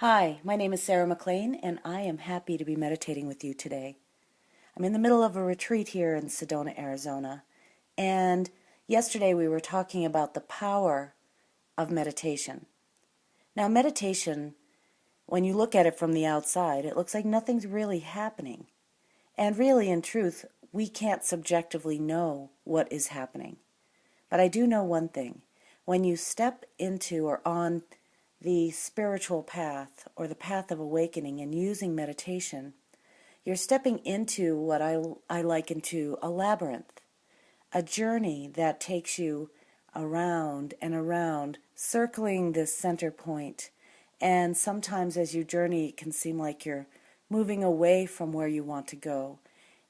Hi, my name is Sarah McLean, and I am happy to be meditating with you today. I'm in the middle of a retreat here in Sedona, Arizona, and yesterday we were talking about the power of meditation. Now, meditation, when you look at it from the outside, it looks like nothing's really happening. And really, in truth, we can't subjectively know what is happening. But I do know one thing. When you step into or on the spiritual path or the path of awakening and using meditation, you're stepping into what I liken to a labyrinth, a journey that takes you around and around, circling this center point. And sometimes as you journey, it can seem like you're moving away from where you want to go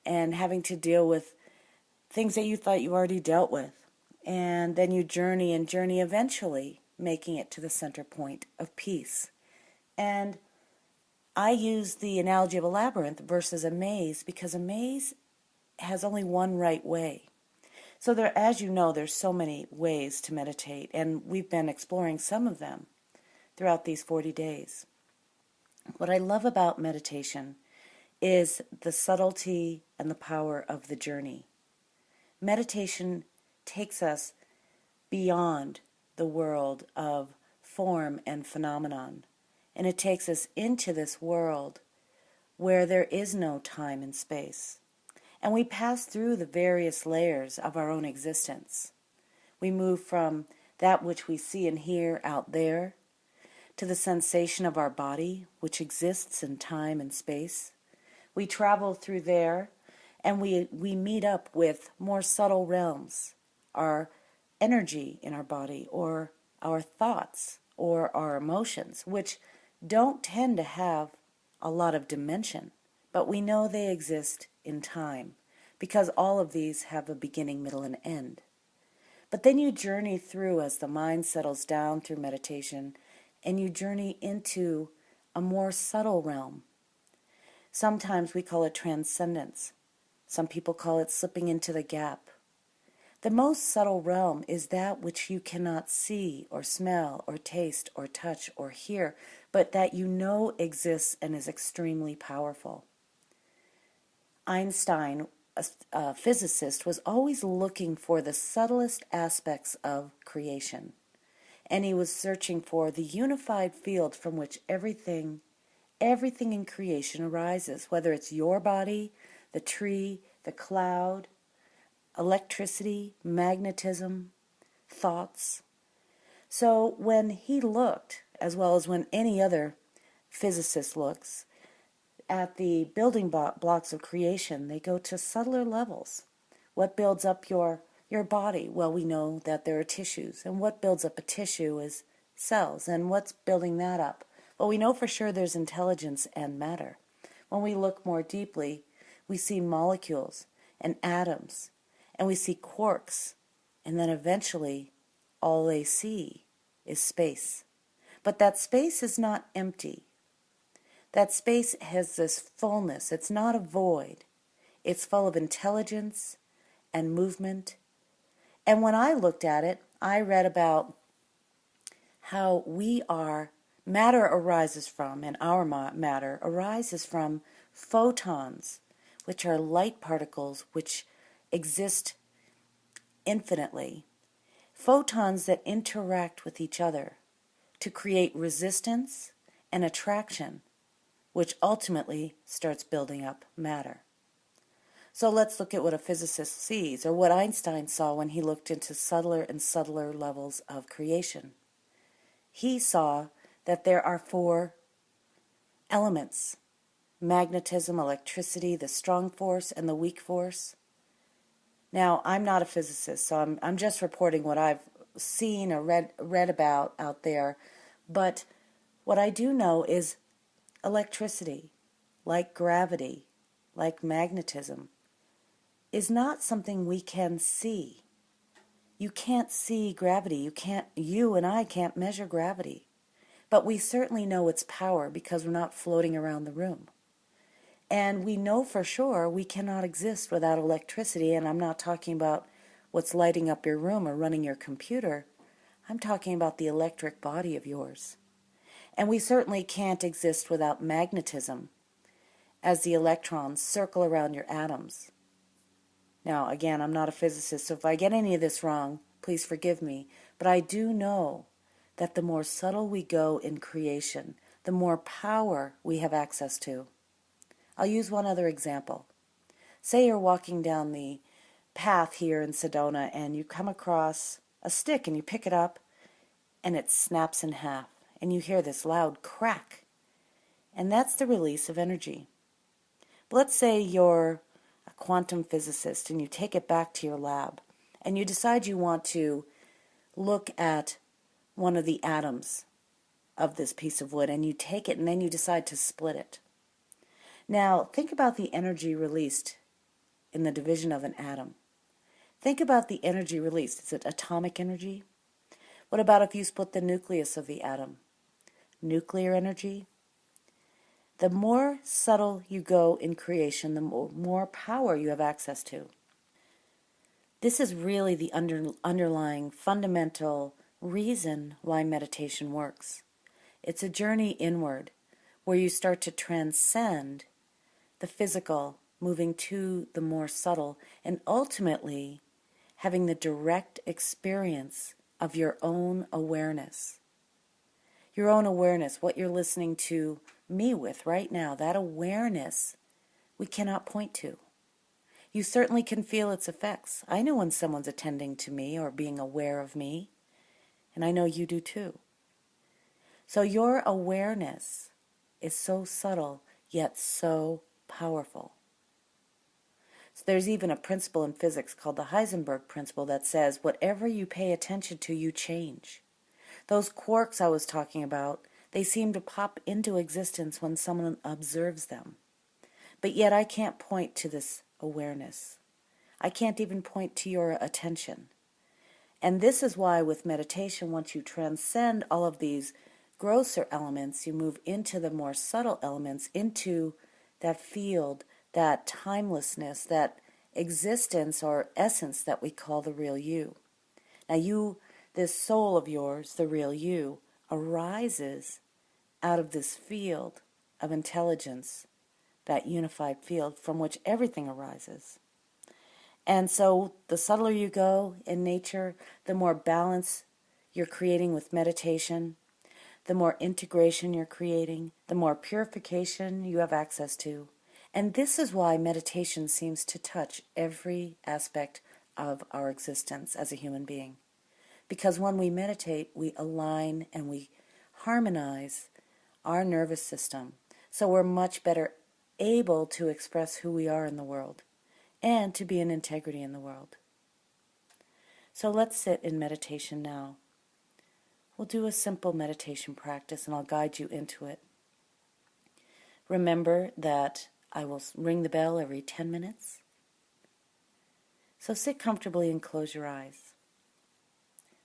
and having to deal with things that you thought you already dealt with. And then you journey and journey, eventually making it to the center point of peace. And I use the analogy of a labyrinth versus a maze because a maze has only one right way. So there, as you know, there's so many ways to meditate, and we've been exploring some of them throughout these 40 days. What I love about meditation is the subtlety and the power of the journey. Meditation takes us beyond the world of form and phenomenon, and it takes us into this world where there is no time and space. And we pass through the various layers of our own existence. We move from that which we see and hear out there to the sensation of our body, which exists in time and space. We travel through there, and we meet up with more subtle realms, our energy in our body, or our thoughts, or our emotions, which don't tend to have a lot of dimension, but we know they exist in time, because all of these have a beginning, middle, and end. But then you journey through as the mind settles down through meditation, and you journey into a more subtle realm. Sometimes we call it transcendence. Some people call it slipping into the gap. The most subtle realm is that which you cannot see or smell or taste or touch or hear, but that you know exists and is extremely powerful. Einstein, a physicist, was always looking for the subtlest aspects of creation, and he was searching for the unified field from which everything in creation arises, whether it's your body, the tree, the cloud, electricity, magnetism, thoughts. So when he looked, as well as when any other physicist looks, at the building blocks of creation, they go to subtler levels. What builds up your body? Well, we know that there are tissues, and what builds up a tissue is cells, and what's building that up? Well, we know for sure there's intelligence and matter. When we look more deeply, we see molecules and atoms, and we see quarks, and then eventually all they see is space. But that space is not empty. That space has this fullness. It's not a void. It's full of intelligence and movement. And when I looked at it, I read about how matter arises from, and our matter arises from photons, which are light particles which exist infinitely. Photons that interact with each other to create resistance and attraction, which ultimately starts building up matter. So let's look at what a physicist sees, or what Einstein saw when he looked into subtler and subtler levels of creation. He saw that there are 4 elements: magnetism, electricity, the strong force, and the weak force. Now, I'm not a physicist, so I'm just reporting what I've seen or read about out there. But what I do know is electricity, like gravity, like magnetism, is not something we can see. You can't see gravity. You and I can't measure gravity. But we certainly know its power because we're not floating around the room. And we know for sure we cannot exist without electricity, and I'm not talking about what's lighting up your room or running your computer. I'm talking about the electric body of yours. And we certainly can't exist without magnetism, as the electrons circle around your atoms. Now, again, I'm not a physicist, so if I get any of this wrong, please forgive me. But I do know that the more subtle we go in creation, the more power we have access to. I'll use one other example. Say you're walking down the path here in Sedona and you come across a stick and you pick it up and it snaps in half and you hear this loud crack. And that's the release of energy. But let's say you're a quantum physicist and you take it back to your lab and you decide you want to look at one of the atoms of this piece of wood and you take it and then you decide to split it. Now, think about the energy released in the division of an atom. Think about the energy released. Is it atomic energy? What about if you split the nucleus of the atom? Nuclear energy? The more subtle you go in creation, the more power you have access to. This is really the underlying fundamental reason why meditation works. It's a journey inward where you start to transcend the physical, moving to the more subtle, and ultimately having the direct experience of your own awareness. Your own awareness, what you're listening to me with right now, that awareness we cannot point to. You certainly can feel its effects. I know when someone's attending to me or being aware of me, and I know you do too. So your awareness is so subtle, yet so powerful. So there's even a principle in physics called the Heisenberg principle that says whatever you pay attention to, you change. Those quarks I was talking about, they seem to pop into existence when someone observes them. But yet I can't point to this awareness. I can't even point to your attention. And this is why with meditation, once you transcend all of these grosser elements, you move into the more subtle elements, into that field, that timelessness, that existence or essence that we call the real you. Now you, this soul of yours, the real you, arises out of this field of intelligence, that unified field from which everything arises. And so the subtler you go in nature, the more balance you're creating with meditation, the more integration you're creating, the more purification you have access to. And this is why meditation seems to touch every aspect of our existence as a human being. Because when we meditate, we align and we harmonize our nervous system. So we're much better able to express who we are in the world and to be in integrity in the world. So let's sit in meditation now. We'll do a simple meditation practice and I'll guide you into it. Remember that I will ring the bell every 10 minutes. So sit comfortably and close your eyes.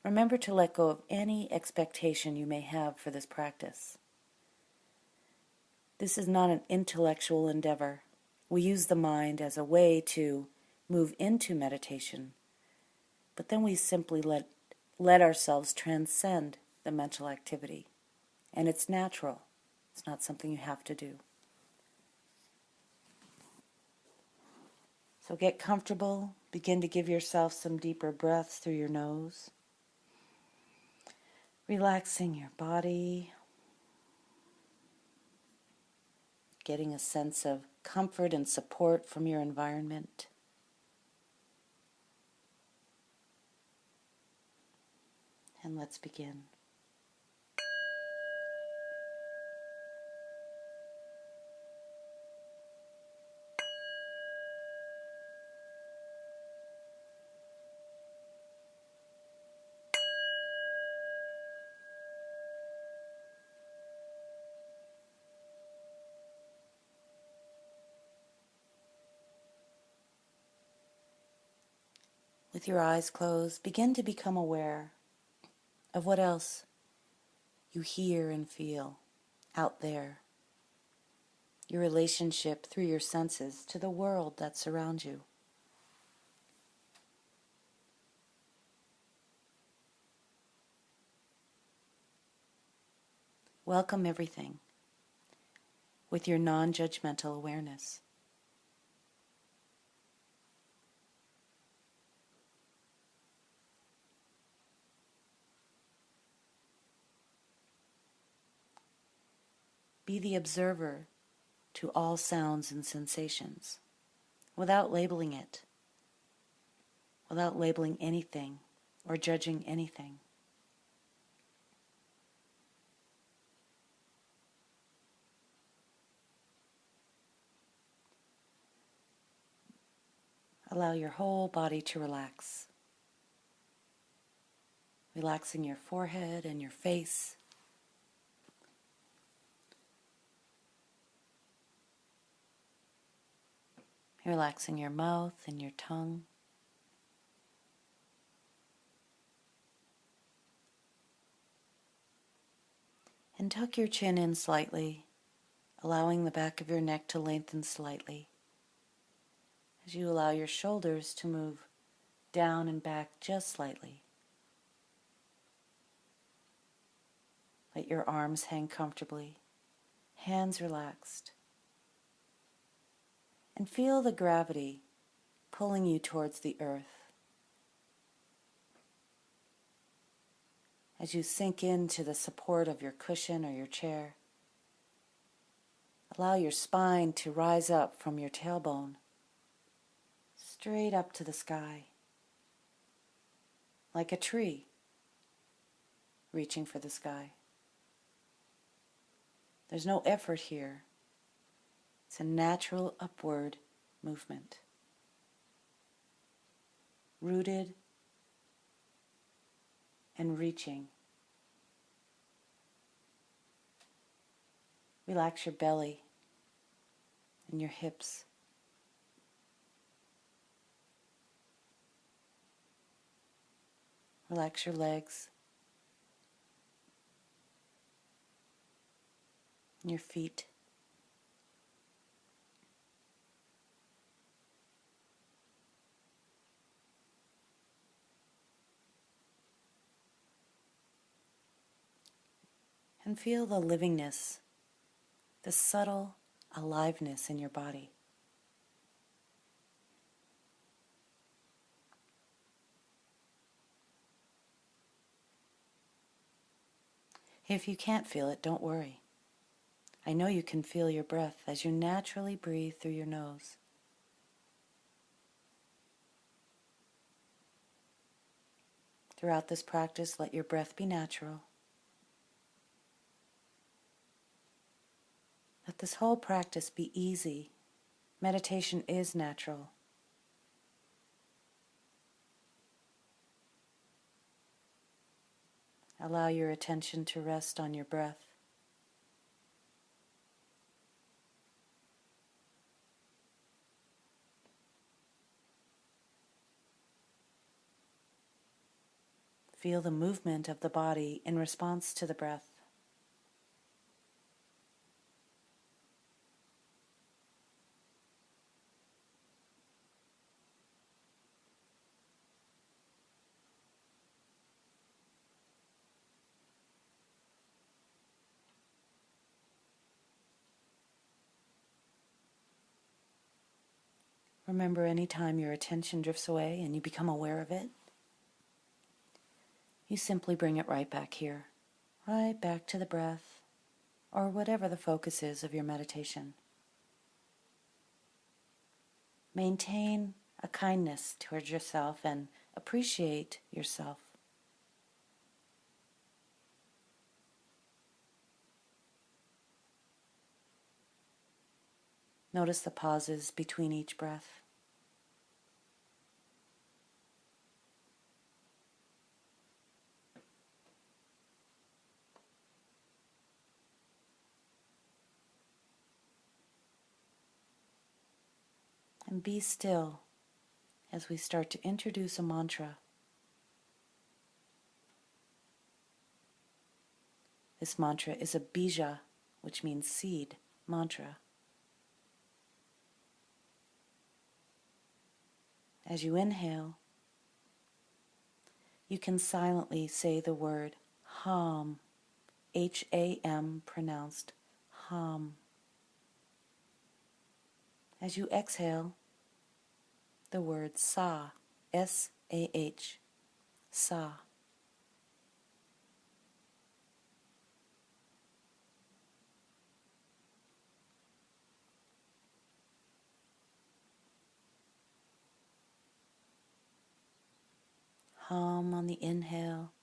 Remember to let go of any expectation you may have for this practice. This is not an intellectual endeavor. We use the mind as a way to move into meditation, but then we simply let ourselves transcend the mental activity. And it's natural. It's not something you have to do. So get comfortable. Begin to give yourself some deeper breaths through your nose. Relaxing your body. Getting a sense of comfort and support from your environment. And let's begin. With your eyes closed, begin to become aware of what else you hear and feel out there. Your relationship through your senses to the world that surrounds you. welcome everything with your non-judgmental awareness. Be the observer to all sounds and sensations without labeling it, without labeling anything or judging anything. Allow your whole body to relax, relaxing your forehead and your face, relaxing your mouth and your tongue. And tuck your chin in slightly, allowing the back of your neck to lengthen slightly as you allow your shoulders to move down and back just slightly. Let your arms hang comfortably, hands relaxed, and feel the gravity pulling you towards the earth. As you sink into the support of your cushion or your chair, allow your spine to rise up from your tailbone, straight up to the sky, like a tree reaching for the sky. There's no effort here. It's a natural upward movement, rooted and reaching. Relax your belly and your hips. Relax your legs and your feet. And feel the livingness, the subtle aliveness in your body. If you can't feel it, don't worry. I know you can feel your breath as you naturally breathe through your nose. Throughout this practice, let your breath be natural. Let this whole practice be easy. Meditation is natural. Allow your attention to rest on your breath. Feel the movement of the body in response to the breath. Remember, anytime your attention drifts away and you become aware of it, you simply bring it right back here, right back to the breath, or whatever the focus is of your meditation. Maintain a kindness towards yourself and appreciate yourself. Notice the pauses between each breath. And be still as we start to introduce a mantra. This mantra is a bija, which means seed mantra. As you inhale, you can silently say the word Ham H-A-M, pronounced hum. As you exhale, the word sa, S-A-H, sa. Hum on the inhale,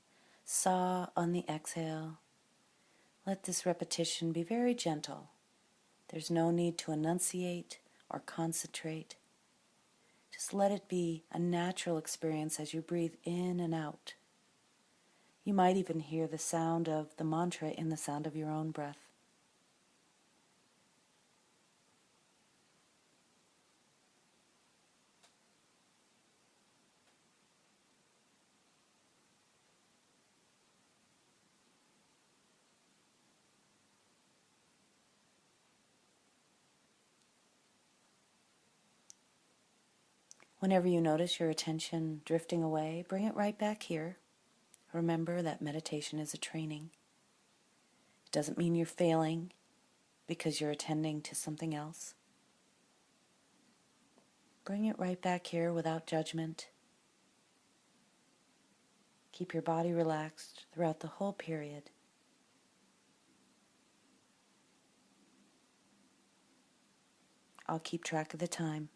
sa on the exhale. Let this repetition be very gentle. There's no need to enunciate or concentrate. Just let it be a natural experience as you breathe in and out. You might even hear the sound of the mantra in the sound of your own breath. Whenever you notice your attention drifting away, bring it right back here. Remember that meditation is a training. It doesn't mean you're failing because you're attending to something else. Bring it right back here without judgment. Keep your body relaxed throughout the whole period. I'll keep track of the time.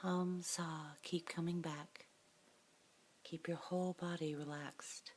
Hum, sa, keep coming back. Keep your whole body relaxed.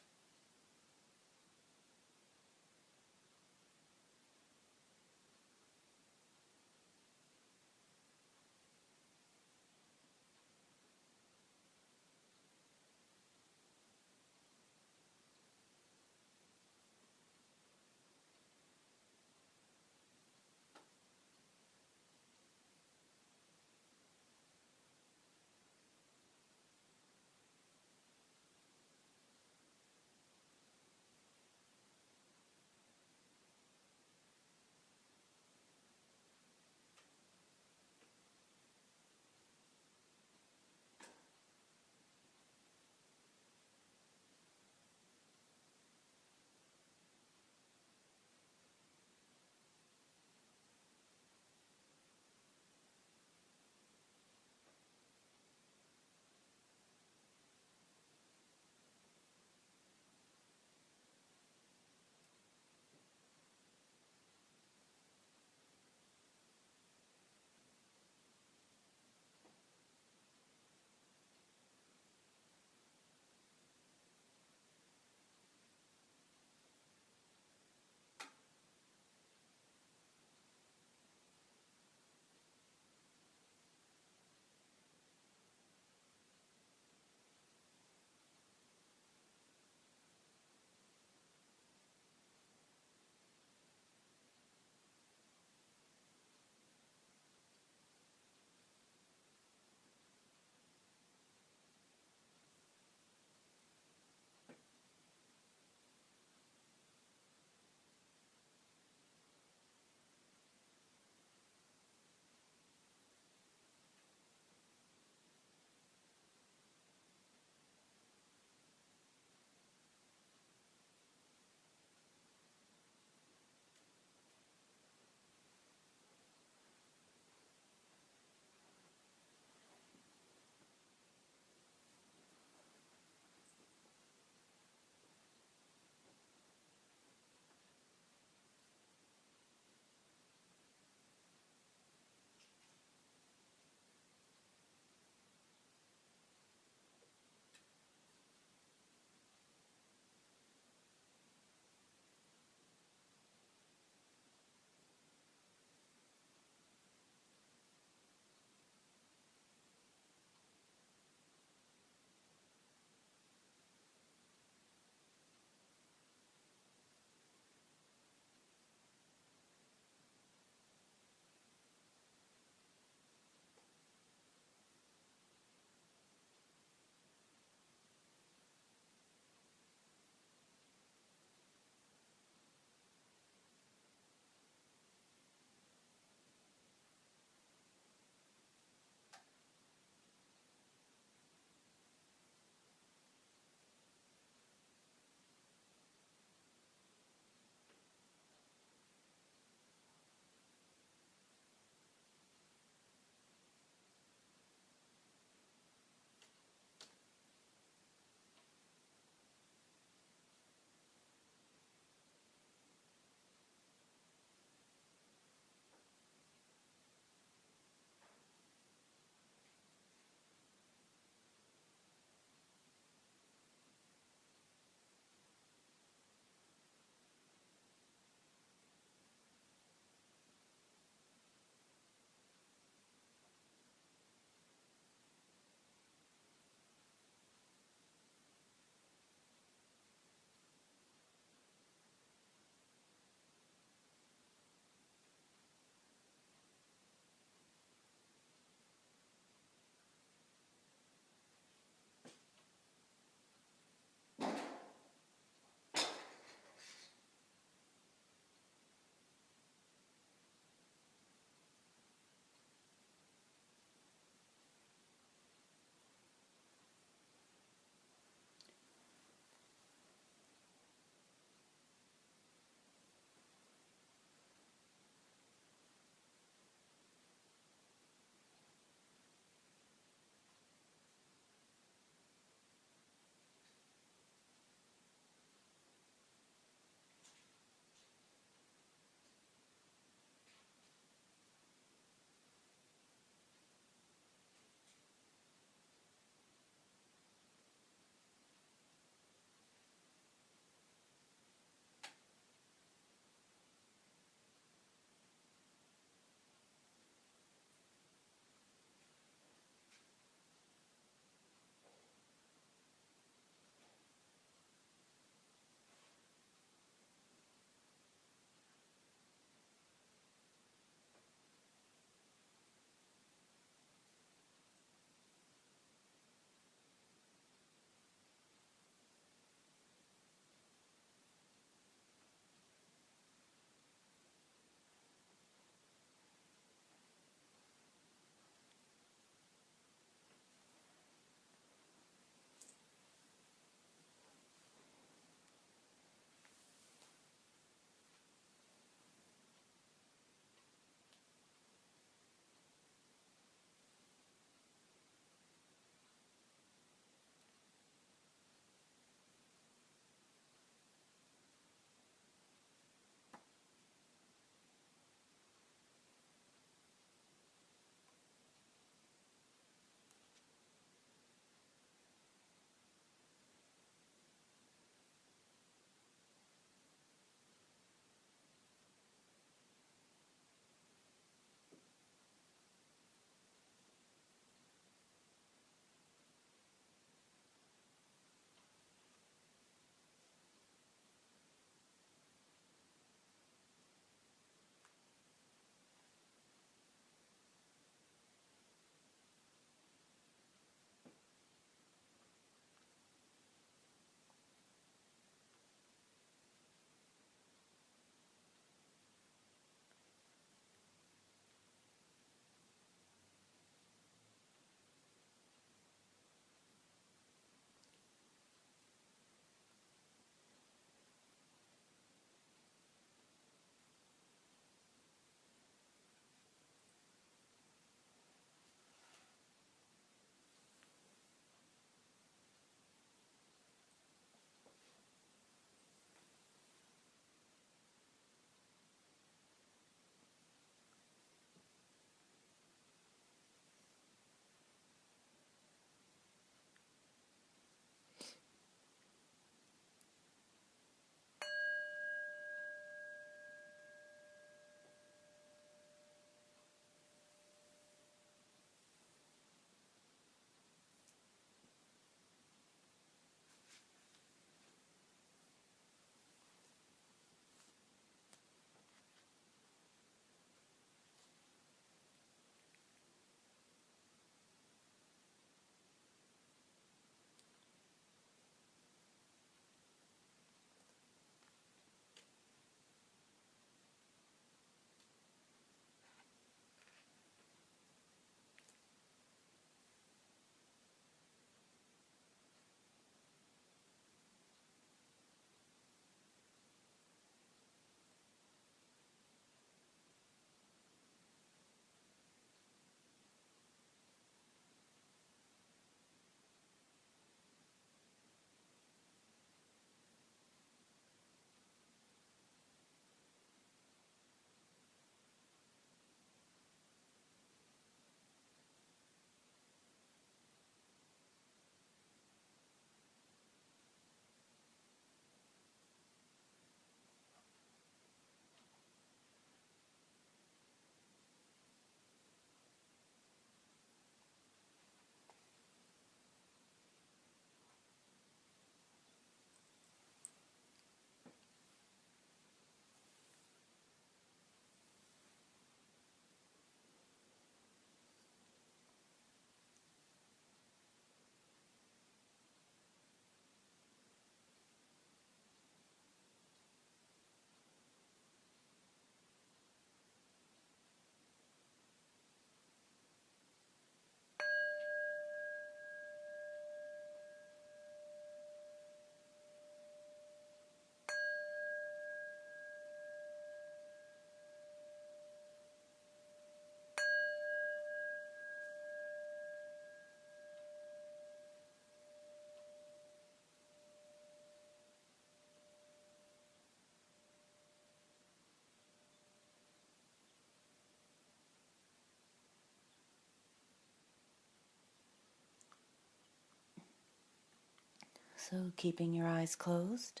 So keeping your eyes closed,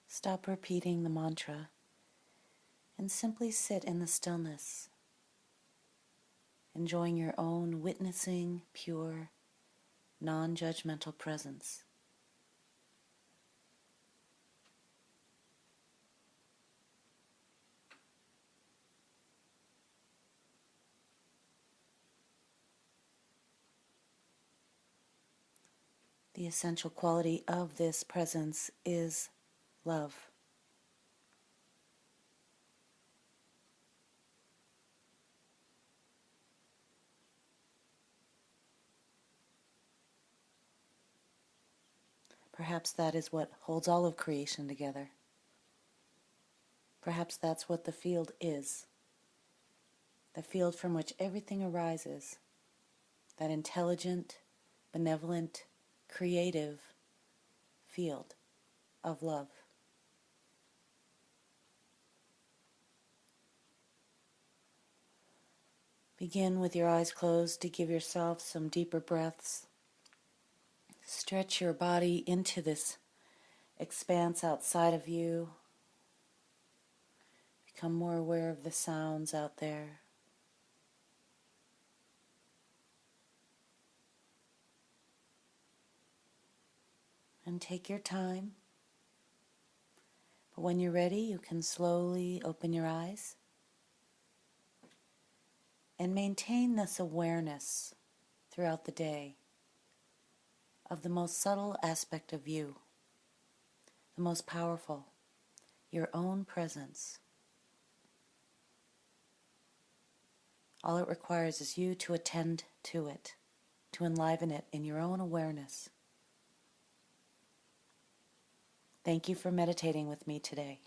stop repeating the mantra and simply sit in the stillness, enjoying your own witnessing, pure, non-judgmental presence. The essential quality of this presence is love. Perhaps that is what holds all of creation together. Perhaps that's what the field is. The field from which everything arises. That intelligent, benevolent, creative field of love. Begin with your eyes closed to give yourself some deeper breaths. Stretch your body into this expanse outside of you. Become more aware of the sounds out there. And take your time. But when you're ready, you can slowly open your eyes and maintain this awareness throughout the day of the most subtle aspect of you, the most powerful, your own presence. All it requires is you to attend to it, to enliven it in your own awareness. Thank you for meditating with me today.